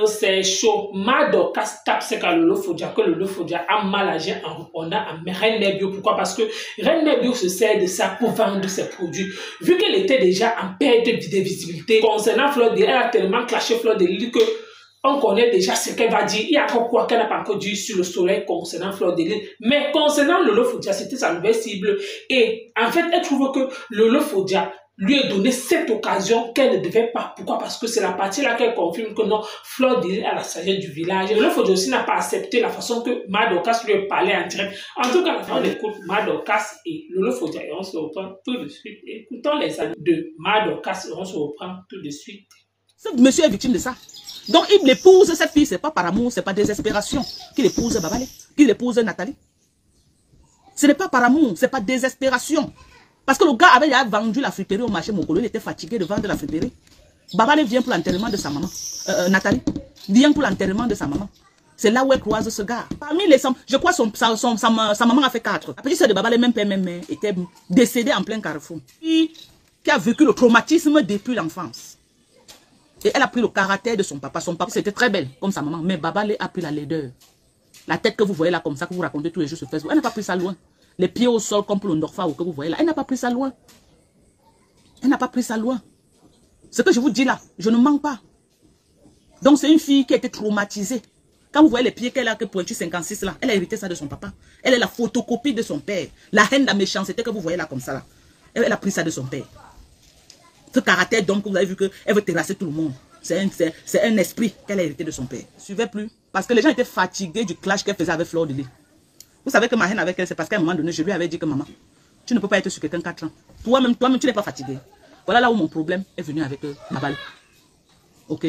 c'est chaud. Madokas tape c'est qu'à Lolo Fodia, que Lolo Fodia a mal agi en répondant à Reine Mère Bio. Pourquoi? Parce que Reine Mère Bio se sert de ça pour vendre ses produits. Vu qu'elle était déjà en perte de visibilité concernant Fleur de Lys, elle a tellement clashé Fleur de Lys que on connaît déjà ce qu'elle va dire. Il y a encore quoi qu'elle n'a pas encore dit sur le soleil concernant Fleur de Lys. Mais concernant Lolo Fodia, c'était sa nouvelle cible. Et en fait, elle trouve que Lolo Fodia lui a donné cette occasion qu'elle ne devait pas. Pourquoi? Parce que c'est la partie là qu'elle confirme que non, Fleur de Lys a la sagesse du village. Lolo Fodia aussi n'a pas accepté la façon que Madokas lui a parlé en direct. En tout cas, on écoute Madokas et Lolo Fodia et on se reprend tout de suite. Écoutons les amis de Madokas et on se reprend tout de suite. Ce monsieur est victime de ça. Donc il épouse cette fille, c'est pas par amour, c'est pas désespération qu'il épouse Babale, qu'il épouse Nathalie. Ce n'est pas par amour, c'est pas désespération. Parce que le gars avait déjà vendu la friperie au marché Mokolo, il était fatigué de vendre la friperie. Babale vient pour l'enterrement de sa maman. Nathalie vient pour l'enterrement de sa maman. C'est là où elle croise ce gars. Parmi les je crois sa maman a fait 4. La petite soeur de Babale, même père, même mère, était décédée en plein carrefour. Qui a vécu le traumatisme depuis l'enfance. Et elle a pris le caractère de son papa. Son papa, c'était très belle, comme sa maman. Mais Babale a pris la laideur. La tête que vous voyez là, comme ça, que vous racontez tous les jours sur Facebook. Elle n'a pas pris ça loin. Les pieds au sol, comme pour le Norfa ou que vous voyez là. Elle n'a pas pris ça loin. Elle n'a pas pris ça loin. Ce que je vous dis là, je ne mens pas. Donc c'est une fille qui a été traumatisée. Quand vous voyez les pieds qu'elle a, que pointu 56 là, elle a hérité ça de son papa. Elle est la photocopie de son père. La haine, la méchanceté que vous voyez là, comme ça là. Elle a pris ça de son père. Ce caractère donc, vous avez vu qu'elle veut terrasser tout le monde. C'est un esprit qu'elle a hérité de son père. Je ne suivais plus. Parce que les gens étaient fatigués du clash qu'elle faisait avec Fleur de Lys. Vous savez que ma haine avec elle, c'est parce qu'à un moment donné, je lui avais dit que maman, tu ne peux pas être sur quelqu'un 4 ans. Toi-même, tu n'es pas fatigué. Voilà là où mon problème est venu avec Babale. Ok?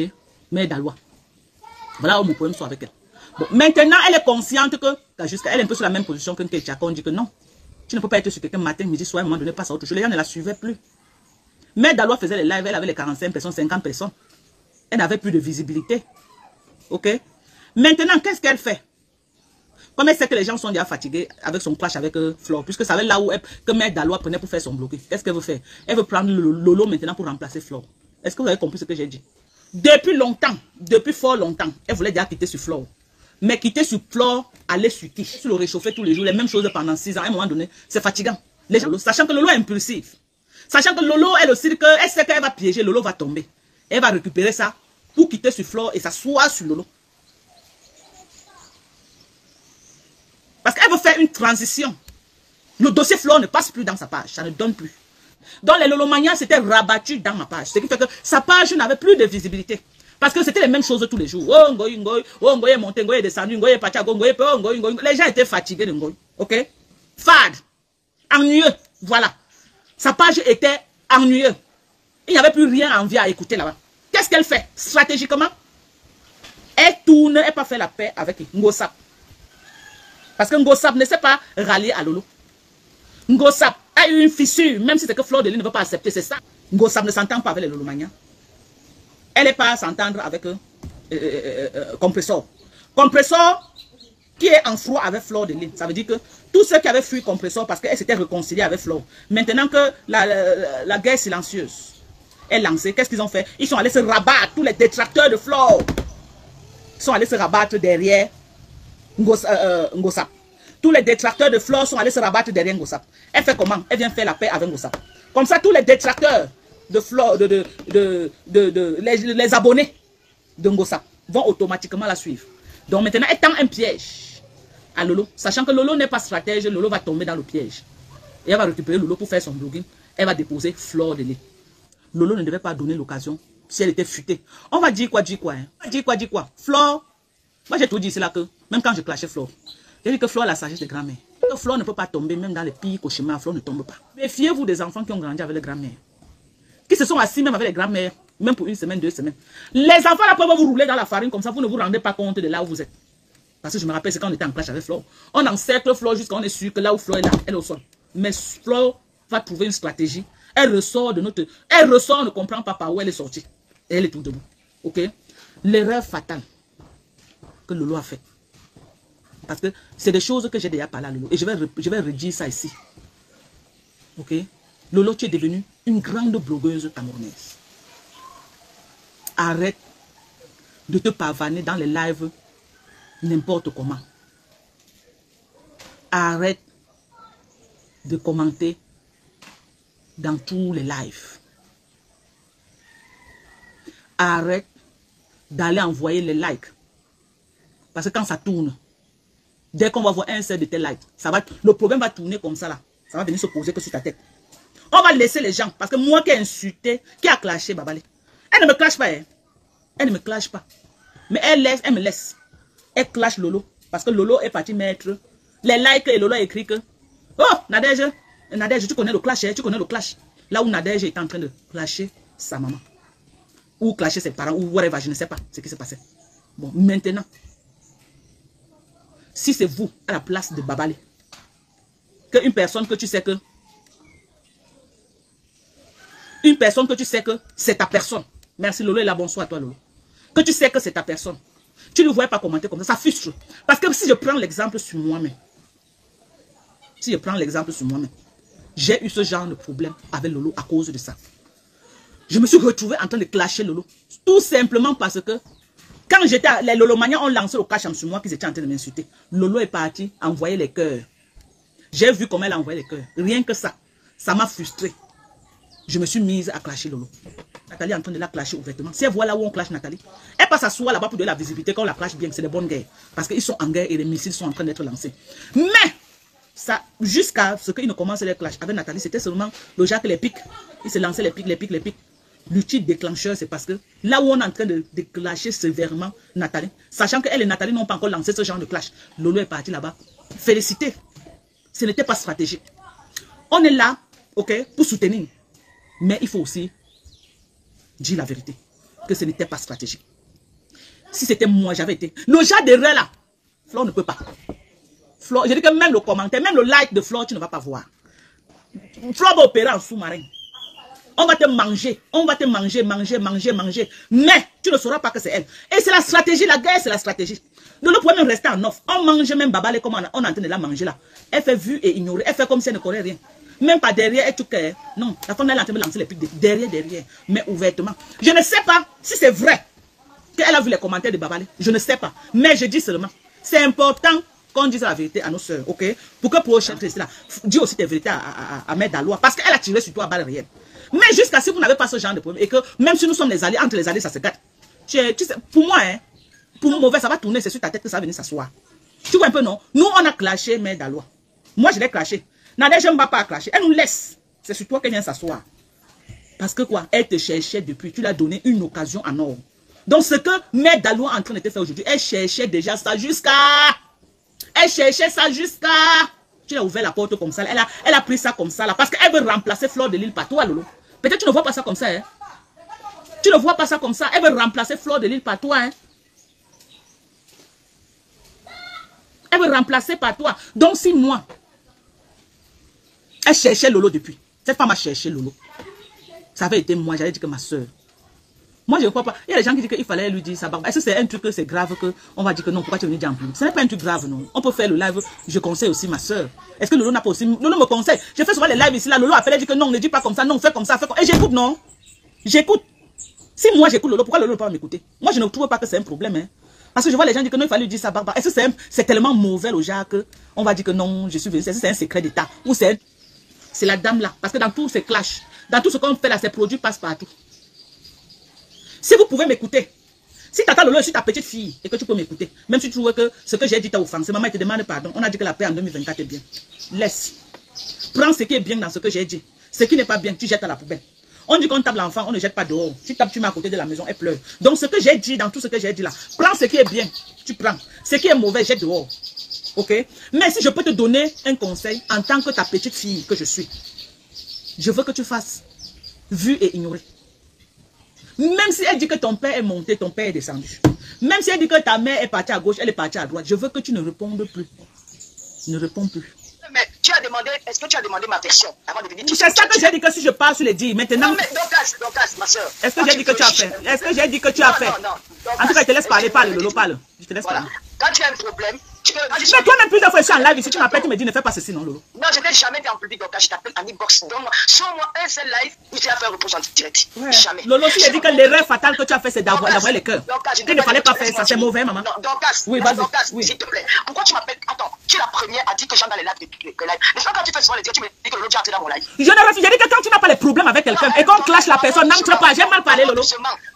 Mais d'Alois. Voilà où mon problème soit avec elle. Bon, maintenant, elle est consciente que, jusqu'à elle est un peu sur la même position que Nkechiaka, on dit que non. Tu ne peux pas être sur quelqu'un matin, midi, soir, à un moment donné, passe à autre chose. Les gens ne la suivaient plus. Mais Dalois faisait les lives, elle avait les 45 personnes, 50 personnes. Elle n'avait plus de visibilité. Ok? Maintenant, qu'est-ce qu'elle fait? Comme elle sait que les gens sont déjà fatigués avec son clash avec Flore, puisque c'est là où que Mère Dalois prenait pour faire son bloqué. Qu'est-ce qu'elle veut faire? Elle veut prendre Lolo maintenant pour remplacer Flore. Est-ce que vous avez compris ce que j'ai dit? Depuis longtemps, depuis fort longtemps, elle voulait déjà quitter sur Flore. Mais quitter sur Flore, aller sur qui? Sur le réchauffer tous les jours, les mêmes choses pendant 6 ans. À un moment donné, c'est fatigant. Les gens, sachant que Lolo est impulsif. Sachant que Lolo, elle aussi, elle sait qu'elle va piéger, Lolo va tomber. Elle va récupérer ça pour quitter sur Flore et s'asseoir sur Lolo. Parce qu'elle veut faire une transition. Le dossier Flore ne passe plus dans sa page, ça ne donne plus. Donc les Lolomanians s'étaient rabattus dans ma page. Ce qui fait que sa page n'avait plus de visibilité. Parce que c'était les mêmes choses tous les jours. Oh, Ngoy, Ngoy, oh, Ngoy est monté, Ngoy est descendu, Ngoy est parti à Ngoy, oh, Ngoy, Ngoy. Les gens étaient fatigués de Ngoy. Ok? Fade. Ennuyeux. Voilà. Sa page était ennuyeuse. Il n'y avait plus rien à envier à écouter là-bas. Qu'est-ce qu'elle fait stratégiquement? Elle tourne, elle n'a pas fait la paix avec Ngosap. Parce que Ngosap ne s'est pas rallié à Lolo. Ngosap a eu une fissure, même si c'est que Fleur de Lys ne veut pas accepter, c'est ça. Ngosap ne s'entend pas avec les Lolomanians. Elle n'est pas à s'entendre avec Compressor. Compressor qui est en froid avec Fleur de Lys. Ça veut dire que tous ceux qui avaient fui Compressor parce qu'elle s'était réconciliée avec Fleur. Maintenant que la guerre silencieuse est lancée, qu'est-ce qu'ils ont fait? Ils sont allés se rabattre, tous les détracteurs de Fleur. Ils sont allés se rabattre derrière Ngosap. Tous les détracteurs de Flore sont allés se rabattre derrière Ngosap. Elle fait comment? Elle vient faire la paix avec Ngosap. Comme ça, tous les détracteurs de Flore, les abonnés de Ngosap vont automatiquement la suivre. Donc maintenant, elle tend un piège à Lolo. Sachant que Lolo n'est pas stratège, Lolo va tomber dans le piège. Et elle va récupérer Lolo pour faire son blogging. Elle va déposer Fleur de Lys. Lolo ne devait pas donner l'occasion si elle était futée. On va dire quoi, hein? On va dire quoi? Flore, moi j'ai tout dit, c'est là que, même quand je clashais Flore, j'ai dit que Flore a la sagesse de grand-mère. Que Flore ne peut pas tomber, même dans les pires cauchemars, Flore ne tombe pas. Méfiez-vous des enfants qui ont grandi avec les grand-mères. Qui se sont assis même avec les grand-mères, même pour 1 semaine, 2 semaines. Les enfants là peuvent vous rouler dans la farine comme ça, vous ne vous rendez pas compte de là où vous êtes. Parce que je me rappelle, c'est quand on était en clash avec Flore. On encercle Flore jusqu'à on est sûr que là où Flore est là, elle est au sol. Mais Flore va trouver une stratégie. Elle ressort de notre... Elle ressort, on ne comprend pas par où elle est sortie. Et elle est tout debout. Ok? L'erreur fatale que Lolo a fait. Parce que c'est des choses que j'ai déjà parlé à Lolo. Et je vais redire ça ici. Ok? Lolo, tu es devenue une grande blogueuse camerounaise. Arrête de te pavaner dans les lives n'importe comment. Arrête de commenter dans tous les lives. Arrête d'aller envoyer les likes. Parce que quand ça tourne, dès qu'on va voir un seul de tes likes, le problème va tourner comme ça là. Ça va venir se poser que sur ta tête. On va laisser les gens. Parce que moi qui ai insulté, qui a clashé Babale. Elle ne me clash pas. Hein. Elle ne me clash pas. Mais elle me laisse. Elle clash Lolo. Parce que Lolo est parti mettre les likes et Lolo a écrit que oh, Nadège, tu connais le clash, tu connais le clash. Là où Nadège est en train de clasher sa maman. Ou clasher ses parents, ou whatever, je ne sais pas ce qui s'est passé. Bon, maintenant, si c'est vous, à la place de Babale, qu'une personne que tu sais que, une personne que tu sais que c'est ta personne. Merci Lolo et la bonsoir à toi Lolo. Que tu sais que c'est ta personne. Tu ne voyais pas commenter comme ça, ça frustre. Parce que si je prends l'exemple sur moi-même, j'ai eu ce genre de problème avec Lolo à cause de ça. Je me suis retrouvé en train de clasher Lolo. Tout simplement parce que quand j'étais, les Lolomaniens ont lancé le clash sur moi qu'ils étaient en train de m'insulter. Lolo est parti envoyer les cœurs. J'ai vu comment elle a envoyé les cœurs. Rien que ça, ça m'a frustré. Je me suis mise à clasher Lolo. Nathalie est en train de la clasher ouvertement. Si elle voit là où on clash Nathalie, elle passe s'asseoir là-bas pour donner la visibilité quand on la clash bien, c'est des bonnes guerres. Parce qu'ils sont en guerre et les missiles sont en train d'être lancés. Mais, ça, jusqu'à ce qu'ils ne commencent les clashs avec Nathalie, c'était seulement le Jacques les pics. Il se lançait les pics. L'outil déclencheur, c'est parce que là où on est en train de clasher sévèrement Nathalie, sachant qu'elle et Nathalie n'ont pas encore lancé ce genre de clash, Lolo est parti là-bas. Félicité. Ce n'était pas stratégique. On est là, ok, pour soutenir. Mais il faut aussi dire la vérité, que ce n'était pas stratégique. Si c'était moi, j'avais été... Le genre de rêve là, Flore ne peut pas. Flore, je dis que même le commentaire, même le like de Flore, tu ne vas pas voir. Flore va opérer en sous-marin. On va te manger, manger. Mais tu ne sauras pas que c'est elle. Et c'est la stratégie, la guerre, c'est la stratégie. Donc le problème rester en off. On mange même Babale comme on est en train de la manger là. Elle fait vue et ignorer. Elle fait comme si elle ne connaît rien. Même pas derrière, elle tout cœur. Non, la femme elle est en train de lancer les pics derrière. Mais ouvertement. Je ne sais pas si c'est vrai qu'elle a vu les commentaires de Babale. Je ne sais pas. Mais je dis seulement, c'est important qu'on dise la vérité à nos soeurs, ok? Pour que prochaine là, dis aussi tes vérités à Mère Daloa. Parce qu'elle a tiré sur toi à balles réelles. Mais jusqu'à si vous n'avez pas ce genre de problème, et que même si nous sommes les alliés, entre les alliés, ça se gâte. Tu sais, pour moi, hein, pour mauvais, ça va tourner, c'est sur ta tête que ça va venir s'asseoir. Tu vois un peu, non? Nous, on a clashé Mère Daloa. Moi, je l'ai clashé. Nadège, je ne vais pas clasher. Elle nous laisse. C'est sur toi qu'elle vient s'asseoir. Parce que quoi? Elle te cherchait depuis. Tu lui as donné une occasion en or. Donc, ce que Mère Daloa est en train de te faire aujourd'hui, elle cherchait déjà ça jusqu'à... Tu l'as ouvert la porte comme ça. Elle a pris ça comme ça là. Parce qu'elle veut remplacer Flore de Lille par toi, Lolo. Peut-être que tu ne vois pas ça comme ça. Hein? Tu ne vois pas ça comme ça. Elle veut remplacer Flore de Lille par toi. Hein? Elle veut remplacer par toi. Donc, si moi, elle cherchait Lolo depuis. Cette femme a cherché Lolo. Ça avait été moi. J'avais dit que ma soeur. Moi, je ne crois pas. Il y a des gens qui disent qu'il fallait lui dire ça. Est-ce que c'est un truc que c'est grave qu'on va dire que non, pourquoi tu es venu dire en plus? Ce n'est pas un truc grave, non. On peut faire le live. Je conseille aussi ma soeur. Est-ce que Lolo n'a pas aussi... Lolo me conseille. Je fais souvent les lives ici, là. Lolo appelle, elle dit que non, ne dis pas comme ça. Non, fais comme ça, fais comme ça. Et j'écoute, non. J'écoute. Si moi j'écoute Lolo, pourquoi Lolo ne peut pas m'écouter? Moi, je ne trouve pas que c'est un problème, hein. Parce que je vois les gens dire que non, il fallait lui dire ça, Barbara. Est-ce que c'est tellement mauvais, le genre, qu'on va dire que non, je suis venu. C'est un secret d'État. Ou c'est la dame là. Parce que dans tous ces clashs, dans tout ce qu'on fait là, ces produits passent partout. Si vous pouvez m'écouter, si tu attends Lolo, je suis ta petite fille et que tu peux m'écouter, même si tu trouves que ce que j'ai dit t'a offensé, maman te demande pardon. On a dit que la paix en 2024 est bien. Laisse. Prends ce qui est bien dans ce que j'ai dit. Ce qui n'est pas bien, tu jettes à la poubelle. On dit qu'on tape l'enfant, on ne jette pas dehors. Si tu mets à côté de la maison, elle pleure. Donc ce que j'ai dit, dans tout ce que j'ai dit là, prends ce qui est bien, tu prends. Ce qui est mauvais, jette dehors. Ok? Mais si je peux te donner un conseil en tant que ta petite fille que je suis, je veux que tu fasses vu et ignoré. Même si elle dit que ton père est monté, ton père est descendu. Même si elle dit que ta mère est partie à gauche, elle est partie à droite. Je veux que tu ne répondes plus. Ne réponds plus. Mais tu as demandé, est-ce que tu as demandé ma version avant de venir? C'est ça que j'ai dit que si je pars sur les dires, maintenant... Non, mais Dorcas, ma soeur. Est-ce que j'ai dit que tu as fait? Est-ce que j'ai dit que tu as fait? Non. En tout cas, je te laisse parler, parle, Lolo, parle. Je te laisse parler. Quand tu as un problème, Mais toi-même, plusieurs fois, je suis en live ici, tu m'appelles, tu me dis ne fais pas ceci, non, Lolo. Non, je n'ai jamais été en public, donc je t'appelle en inbox. Donne-moi, moi un seul live où tu as fait un repos en direct. Ouais. Jamais. Lolo, si je dis que l'erreur fatale que tu as fait, c'est d'avoir les cœurs. Il ne fallait pas faire ça, c'est mauvais, maman. Non, Dorcas, oui, oui. S'il te plaît. Pourquoi tu m'appelles? Attends, tu es la première à dire que j'aime dans les lives. Mais quand tu fais souvent les directs, tu me dis que Lolo déjà dans mon live. Je ne refuse, j'ai dit que quand tu n'as pas les problèmes avec quelqu'un et qu'on clash la personne, n'entre pas, j'ai mal parlé, Lolo.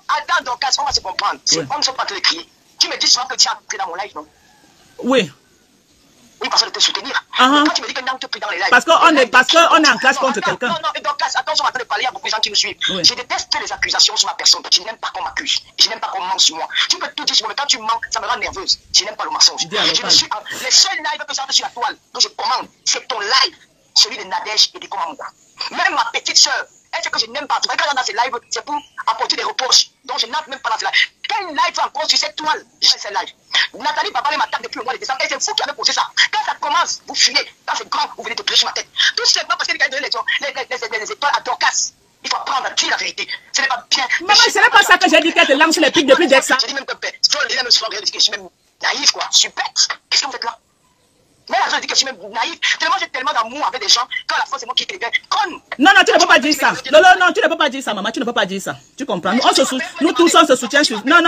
Attends, Dorcas, on va se comprendre. On ne sait pas te le crier. Tu me dis souvent que tu as entré dans mon live, non? Oui. Oui, parce que de te soutenir. Quand tu me dis que n'entre plus dans les lives. Parce qu'on est en classe contre quelqu'un. Non, Dorcas, attention, on va te parler, il y a beaucoup de gens qui me suivent. Oui. Je déteste les accusations sur ma personne. Je n'aime pas qu'on m'accuse. Je n'aime pas qu'on mente sur moi. Tu peux tout dire sur moi, mais quand tu mens, ça me rend nerveuse. Je n'aime pas le mensonge. Les seuls lives que j'ai sur la toile, que je commande, c'est ton live, celui de Nadège et de Komamouka. Même ma petite soeur, elle fait que je n'aime pas. Tu vois, quand on a ces lives, c'est pour apporter des reproches. Donc je n'entre même pas dans ces lives. Quel live encore sur cette toile? J'ai ces lives. Nathalie Babalé m'attaque depuis le mois de décembre. Et c'est vous qui avez posé ça. Quand ça commence, vous fuyez. Quand c'est grand, vous venez de prêcher ma tête. Tout simplement parce qu'il a donné les étoiles à Dorcas. Il faut apprendre à dire la vérité. Ce n'est pas bien. Maman, ce n'est pas ça que j'ai dit qu'elle te lance les pics depuis Dexa. J'ai dit même que je suis même naïf, quoi. Je suis bête. Qu'est-ce que vous faites là? Mais là, je dis que je suis même naïf. Tellement j'ai tellement d'amour avec des gens. Quand la fois, c'est moi qui t'ai conne. Non, tu ne peux pas dire ça. Non, tu ne peux pas dire ça, maman. Tu ne peux pas dire ça. Tu comprends? Nous tous, on se soutient sur. Non,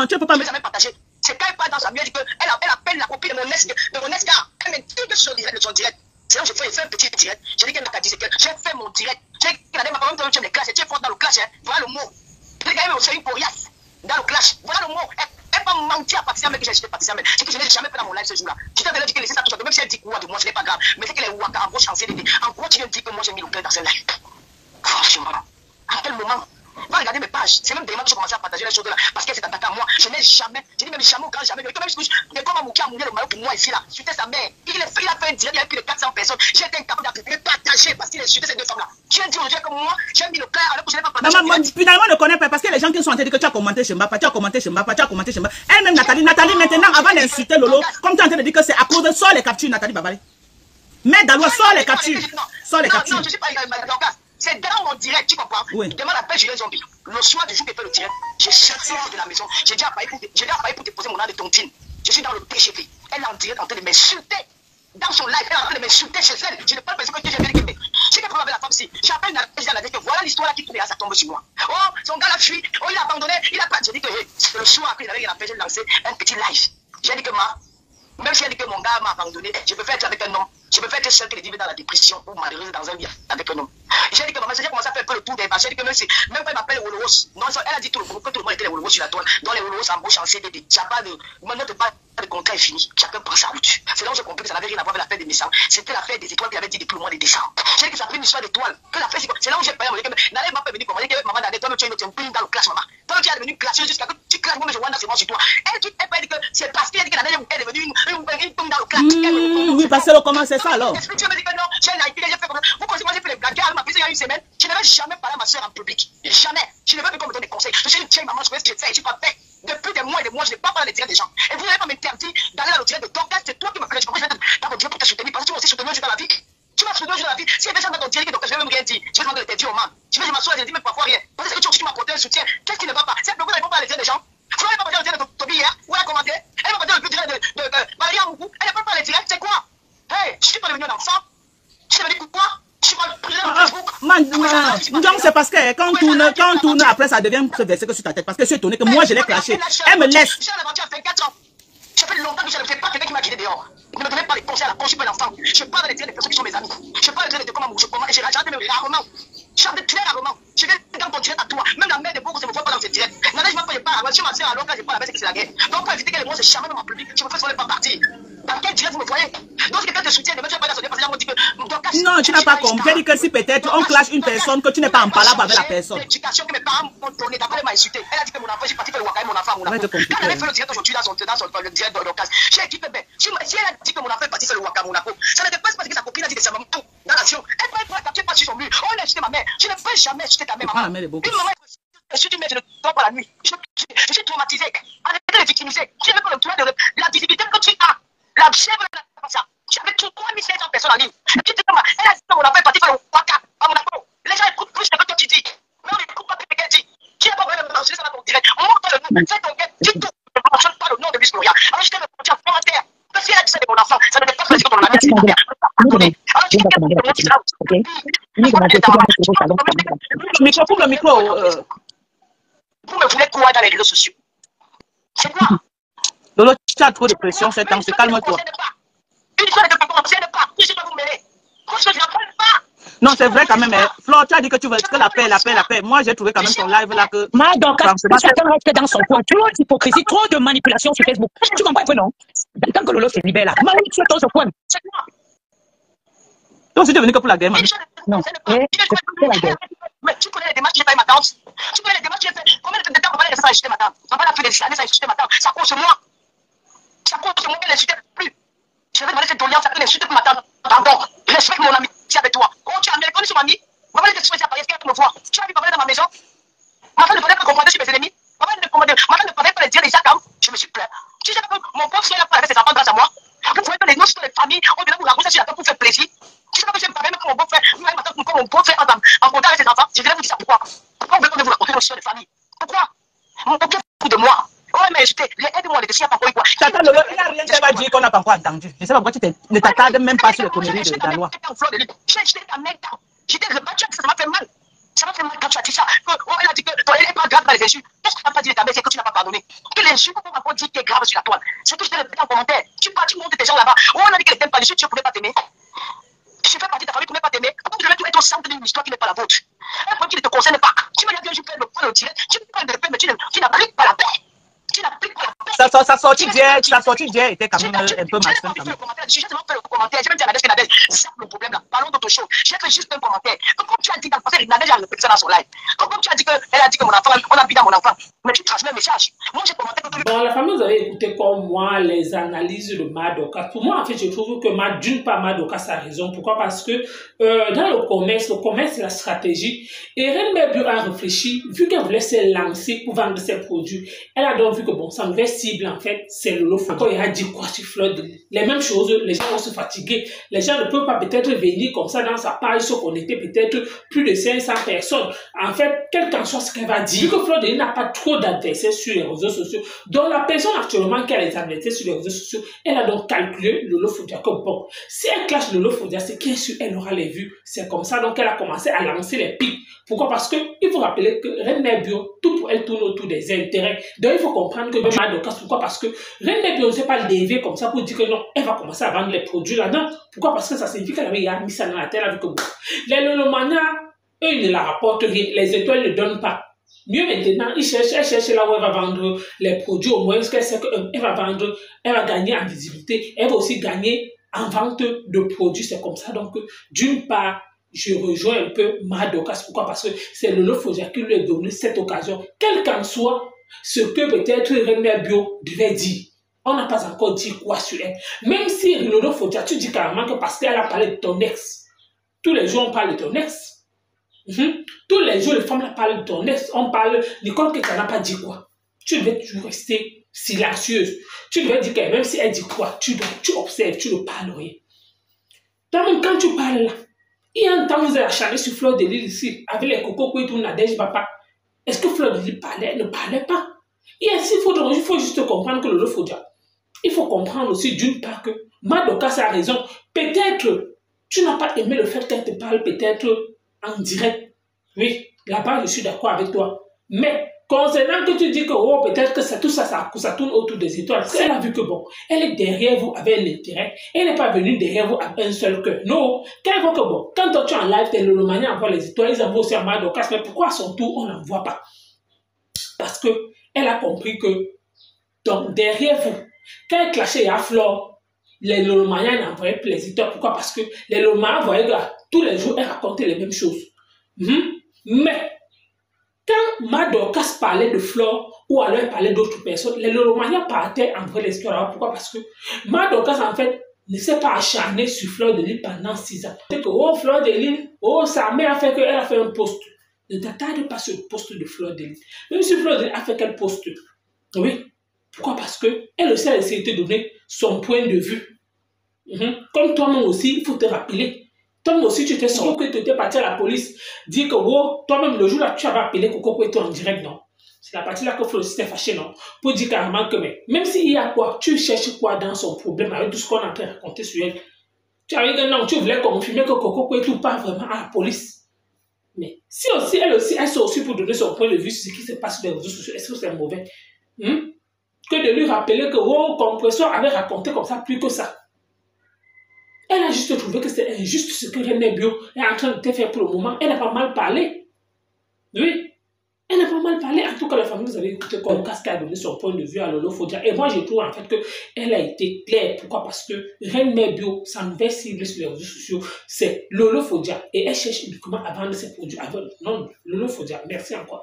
tu ne peux pas. Je ne pas partager. C'est quand elle parle dans sa vie, elle dit qu'elle appelle la copine de mon ex-gars. Elle me dit que son direct. C'est là où j'ai fait un petit direct. J'ai dit qu'elle m'a dit, c'est que j'ai fait mon direct. J'ai regardé ma parole, tu aimes les classes. Tu es forte dans le clash. Voilà le mot. Les gars, c'est une coriace. Dans le clash. Voilà le mot. Elle va mentir à Patricia, mais que j'ai acheté Patricia, mais c'est que je n'ai jamais fait dans mon live ce jour-là. Je t'avais dit que laisser ça tout même si elle dit quoi de moi, ce n'est pas grave. Mais c'est que les Ouaka, en gros, chancé d'aider. En gros, tu viens de dire que moi j'ai mis le cœur dans ce live. Franchement, à quel moment? Va regarder mes pages. C'est même des moments que j'ai commencé à partager les choses là. Parce qu'elle s'est attaquée à moi. Je n'ai jamais. J'ai dit même jamais au grand jamais. Mais quand même, je comme un mouki a mouillé le maillot pour moi ici là. C'était sa mère. Il a fait un direct, il y a plus de 400 personnes. J'ai été incapable de partager parce qu'il a insulté ces deux femmes là. Tu viens de dire aujourd'hui que moi, j'ai mis le cœur alors que je n'ai pas partagé. Maman, finalement, ne connaît pas parce que les gens qui sont en train de dire que tu as commenté chez Mbapa, tu as commenté chez Mbapa, tu as commenté chez Mbapa. Elle-même, Nathalie, maintenant, avant d'insulter Lolo, comme tu es en train de dire que c'est à cause de sort les captures, Nathalie Babalé. Mais Dalois, sort les captures. Sort les captures. Non, je ne suis pas c'est dans mon direct, tu comprends? Oui. Demande à Julien Zombie. Le soir du jour que j'ai fait le direct, j'ai sorti de la maison. J'ai dit à Paï pour déposer mon nom de tontine. Je suis dans le TGV. Elle est en direct en train de m'insulter. Dans son live, elle est en train de m'insulter chez elle. Je n'ai pas l'impression que j'ai fait le j'ai qu'à prendre avec la femme ici. J'appelle Nadège que voilà l'histoire là qui tourne et ça tombe sur moi. Oh, son gars l'a fui. Oh, il a abandonné. Il a pas. J'ai dit que c'est le soir qu'il avait rien à faire. J'ai lancé un petit live. J'ai dit que même si elle dit que mon gars m'a abandonné, je peux faire être avec un homme. Je peux faire être celle qui est vivre dans la dépression ou malheureuse dans un lit avec un homme. J'ai dit que maman, j'ai commencé à faire un peu le tour des vaches. J'ai dit que même quand il m'appelle Woloros, non, elle a dit que tout le monde était les Woloros sur la toile. Donc les Woloros embauchent en CDD. Il n'y a pas de. Maintenant, le contrat est fini. Chacun prend sa route. C'est là où j'ai compris que ça n'avait rien à voir avec l'affaire des méchants. C'était l'affaire des étoiles qu'il avait dit depuis le mois de décembre. J'ai dit que ça fait une histoire d'étoiles. C'est là où j'ai parlé. Nadège m'a venu comment. J'ai dit que maman, Nadège, toi, tu es une dans le clash, maman. Toi, tu es devenu clasheux jusqu'à que tu clashes, moi, mais je vois dans ses sur toi. Elle dit que c'est parce qu'elle dit que Nadège est devenue une tombe dans le clash. Oui, parce que comment c'est ça alors? Tu me dis que non, j'ai fait comme ça. Vous pensez que moi j'ai fait les blagues, elle m'a fait il y a une semaine. Je n'avais jamais parlé à ma soeur en public. Jamais. Je ne veux pas qu'on me donne des conseils. Je suis une tienne, maman, je sais ce que j'ai fait. Je n'ai pas fait. Depuis des mois et des mois, je n'ai pas parlé des directs des gens. Et vous n'avez pas m'interdit d'aller dans le direct de Dorcas. C'est toi qui me connais. Je vais dans ton direct pour te soutenir. Parce que tu m'as aussi soutenu un jour dans la vie. Tu m'as soutenu un jour dans la vie. Si il y a des gens dans ton direct, donc je vais même rien dire. Je vais demander de dire aux membres. Je vais m'asseoir et je dis même parfois rien. Parce que tu m'as apporté un soutien. Qu'est-ce qui ne va pas? C'est pourquoi il ne faut pas aller dire des gens. Vous n'avez pas parlé de Toby hier. Où elle a commenté? Elle n'a pas parlé de Maria Mougou. Elle n'a pas parlé direct. C'est quoi? Hey, je suis pas devenu un enfant. Je suis devenu quoi? Je suis pas le président de Facebook. Donc c'est parce que quand on tourne, après ça devient se verser que sur ta tête. Parce que je suis étonné que moi je l'ai clashé. Elle me laisse. J'ai un aventure à 24 ans. Ça fait longtemps que je ne fais pas quelqu'un qui m'a quitté dehors. Ne me donnez pas les conseils à la con, je suis pas un enfant. Je parle des personnes qui sont mes amis. Je parle des comment je commence. Et j'arrête même rarement. J'arrête très rarement. Je vais dans ton direct à toi. Même la mère de beaucoup ne me voit pas dans ce direct. Nadège m'a pas pas. Je ma soeur alors quand je parle avec c'est la guerre. Donc pour éviter que les mots se charment dans mon public, je me fais souvent pas partir. Dans quel direct vous me voyez? Donc si quelqu'un te soutient, ne me pas dans son direct parce que dit que non, tu n'as pas compris. J'ai dit que si peut-être on clash une personne, que tu n'es pas en parlant avec la personne. L'éducation que mes parents m'ont donnée, d'abord elle m'a insulté. Elle a dit que mon enfant, j'ai parti faire le waka mon enfant, mon enfant. Quand elle avait fait le direct aujourd'hui dans le direct de Dorcas, j'ai dit que si elle a dit que mon enfant est parti faire le waka mon enfant, ça ne dépasse pas ce que sa copine a dit de sa maman dans l'action. Elle peut être capturée pas sur son mur. On a insulté ma mère. Je ne peux jamais insulter ta mère, maman. Une maman, je suis une mère, je ne dors pas la nuit. Je suis traumatisée. Arrêtez de les victimiser. Je n'ai pas le droit de la visibilité que tu as. La chèvre de la ça. Tu avais 3500 personnes en ligne. Et tu te dis, elle a dit que mon enfant est parti faire le waka à Monaco. Les gens écoutent plus que toi tu dis. Mais on n'écoute pas ce qu'elle dit. Tu n'as pas vraiment mentionné ça dans ton direct. Montre le nom. Fais ton guet. Dis tout. Ne mentionne pas le nom de Miss Gloria. Ajoutez le produit en commentaire. Parce qu'elle a dit ça de mon enfant, ça ne dépend pas de ce que ton ami a dit. Micro, pour le micro. Vous me voulez quoi dans les réseaux sociaux? C'est quoi? Lolo, tu as trop de pression, c'est temps, calme-toi. Une fois de commencer, ne pas. Je ne sais pas vous mêler. Je ne pas. Non, c'est vrai quand même. Flo, tu as dit que tu veux que la paix. Moi, j'ai trouvé quand même ton live là que... Donc, chacun reste dans son coin. Trop d'hypocrisie, trop de manipulation sur Facebook. Tu comprends que non? Tant que Lolo se libère là, Marie, tu es dans son coin. Donc, c'est devenu que pour la guerre, mamie. Non, mais tu connais les démarches que j'ai fait ma tante. Tu connais les démarches que j'ai fait. Combien de temps on va laisser acheter ma tante? On va la faire des années à acheter ma tante. Ça cause moi. Ça cause moi qu'elle n'insulte plus. Je vais demander cette doléance, elle n'insulte plus ma tante. Pardon, respecte mon amitié avec toi. Oh, tu as connu sur mamie. Maman ne te souhaite pas, est-ce qu'elle me voit? Tu as vu papa dans ma maison? Ma femme ne pouvait pas comprendre sur mes ennemis. Ma femme ne pouvait pas les dire déjà comme je me suis plaint. Tu sais que mon pauvre soeur a pas avec ses enfants grâce à moi. Vous pouvez que les noces de les familles, on vient vous la sur la table pour faire plaisir. Tu sais que je ne pas même que mon beau-frère, comme mon beau-frère en contact avec ses enfants. Je vais vous dire ça pourquoi. Pourquoi vous voulez vous raconter nos soeurs de famille? Pourquoi? Mon beau-frère fout de moi. Oh, mais aide-moi, les dossiers, pas quoi. Tata Lolo, il n'a rien pas dit qu'on n'a pas encore entendu. Je ne sais pas pourquoi tu ne t'attardes même pas sur les conneries de la loi. J'étais rebattu, ça m'a fait mal. Ça m'a fait mal quand tu as dit ça. Oh, elle a dit que elle n'est pas grave dans les insultes. Qu'est-ce que tu n'as pas dit de ta mère, c'est que tu n'as pas pardonné. Que l'insulte qu'on m'a pas dit qui est grave sur la toile. C'est que je te le en commentaire. Tu montes des gens là-bas. Oh, on a dit qu'elle t'aime pas dessus, tu ne pouvais pas t'aimer. Je fais partie de ta famille, tu ne pouvais pas t'aimer. Pourquoi tu devais tout être au centre d'une histoire qui n'est pas la vôtre? Un point qui ne te concerne pas. Tu m'as dit que je fais le point au direct. Tu me parles de paix, mais tu n'appliques pas la paix. Tu n'appliques pas la paix. Sa sortie d'hier était quand même un peu malsaine. J'ai juste fait le commentaire. Je vais me dire à Nadège, c'est le problème là. Parlons d'autre chose. J'ai fait juste un commentaire. Comme tu as dit dans le passé, Nadège a répété ça dans son live. Comme tu as dit qu'elle a dit que mon enfant, on a mis dans mon enfant. Mais tu transmets un message. Moi, j'ai commenté que... Bon, la famille, vous avez écouté comme moi les analyses de Madoka. Pour moi, en fait, je trouve que d'une part, Madoka a raison. Pourquoi? Parce que dans le commerce, la stratégie, et Reine Mère Bio a réfléchi, vu qu'elle voulait se lancer pour vendre ses produits, elle a donc vu que bon, sa nouvelle cible, en fait, c'est Lolo Fodia. Quand il a dit quoi sur Fleur de Lys, les mêmes choses, les gens vont se fatiguer. Les gens ne peuvent pas peut-être venir comme ça dans sa page, se connecter peut-être plus de 500 personnes. En fait, quel qu'en soit ce qu'elle va dire, vu que Fleur de Lys n'a pas trop d'adversaires sur les réseaux sociaux, donc la personne actuellement qui a les adversaires sur les réseaux sociaux, elle a donc calculé Lolo Fodia comme bon. Si elle clash Lolo Fodia, c'est bien sûr, elle aura les vues. C'est comme ça, donc elle a commencé à lancer les pics. Pourquoi? Parce que il faut rappeler que Reine Mère Bio, tout pour elle tourne autour des intérêts. Donc il faut comprendre que Madoka, pourquoi? Parce que Reine Mère Bio ne s'est pas lever comme ça pour dire que non, elle va commencer à vendre les produits là-dedans. Pourquoi? Parce que ça signifie qu'elle avait mis ça dans la tête avec que bon. Les Lolomania, eux, ils ne la rapportent rien. Les étoiles ne donnent pas. Mieux maintenant, elle cherche là où elle va vendre les produits, au moins, parce qu'elle sait qu'elle va vendre, elle va gagner en visibilité, elle va aussi gagner en vente de produits. C'est comme ça. Donc, d'une part, je rejoins un peu Madoka. Pourquoi? Parce que c'est Lolo Fodia qui lui a donné cette occasion, quel qu'en soit ce que peut-être Reine Mère Bio devait dire. On n'a pas encore dit quoi sur elle. Même si Lolo Fodia, tu dis carrément que parce qu'elle a parlé de ton ex. Tous les jours, on parle de ton ex. Tous les jours, les femmes là parlent de ton ex. On parle, Nicole, que tu n'as pas dit quoi. Tu devais toujours rester silencieuse. Tu devais dire que même si elle dit quoi, tu observes, tu ne parles rien. Toi-même, quand tu parles là, il y a un temps où vous avez acharné sur Fleur de Lys ici, avec les cocos et tout, Nadège Papa. Est-ce que Fleur de Lys parlait? Ne parlait pas. Et ainsi, il faut juste comprendre que Lolo Fodia. Il faut comprendre aussi d'une part que Madoka a raison. Peut-être tu n'as pas aimé le fait qu'elle te parle peut-être en direct. Oui, là-bas, je suis d'accord avec toi. Mais concernant que tu dis que oh, peut-être que tout ça tourne autour des étoiles, elle a vu que bon, elle est derrière vous avec un intérêt. Elle n'est pas venue derrière vous avec un seul cœur. Non, quand elle voit que bon, quand toi tu es en live, t'es Lolomania envoie les étoiles, ils envoient aussi à Madoka, mais pourquoi à son tour on n'en voit pas? Parce que elle a compris que donc derrière vous, quand elle clashait à Flore, les Lolomaniens n'envoyaient plus les étoiles. Pourquoi? Parce que les Lolomaniens voyaient que tous les jours, elle racontait les mêmes choses. Mais quand Madoka parlait de Flore ou alors elle parlait d'autres personnes, les Lolomaniens partaient en vrai les histoires. Pourquoi? Parce que Madoka, en fait, ne s'est pas acharné sur Fleur de Lys pendant 6 ans. C'est que, oh, Fleur de Lys, oh, sa mère a fait qu'elle a fait un post. Ne t'attarde pas sur le post de Fleur de Lys. Même si Fleur de Lys a fait quel post? Oui. Pourquoi? Parce qu'elle aussi a essayé de te donner son point de vue. Comme toi-même aussi, il faut te rappeler. Toi-même aussi, tu t'es sorti que tu étais parti à la police. Dire que, oh, toi-même, le jour-là, tu avais appelé Coco Kweto en direct, non? C'est la partie là que Flo s'était fâché, non? Pour dire carrément que, mais même s'il y a quoi, tu cherches quoi dans son problème avec tout ce qu'on est en train de raconter sur elle. Tu avais dit non, tu voulais confirmer que Coco tout pas vraiment à la police. Mais si aussi, elle sort aussi pour donner son point de vue sur ce qui se passe sur les réseaux sociaux, est-ce que c'est mauvais? Que de lui rappeler que Compressor avait raconté comme ça plus que ça. Elle a juste trouvé que c'était injuste ce que René Bio est en train de te faire pour le moment. Elle n'a pas mal parlé. Oui. Elle n'a pas mal parlé. En tout cas, la famille, vous avez écouté comme Casca a donné son point de vue à Lolo Fodia. Et moi, je trouve en fait qu'elle a été claire. Pourquoi? Parce que René Bio, sa nouvelle cible sur les réseaux sociaux, c'est Lolo Fodia. Et elle cherche uniquement à vendre ses produits. Non, Lolo Fodia. Merci encore.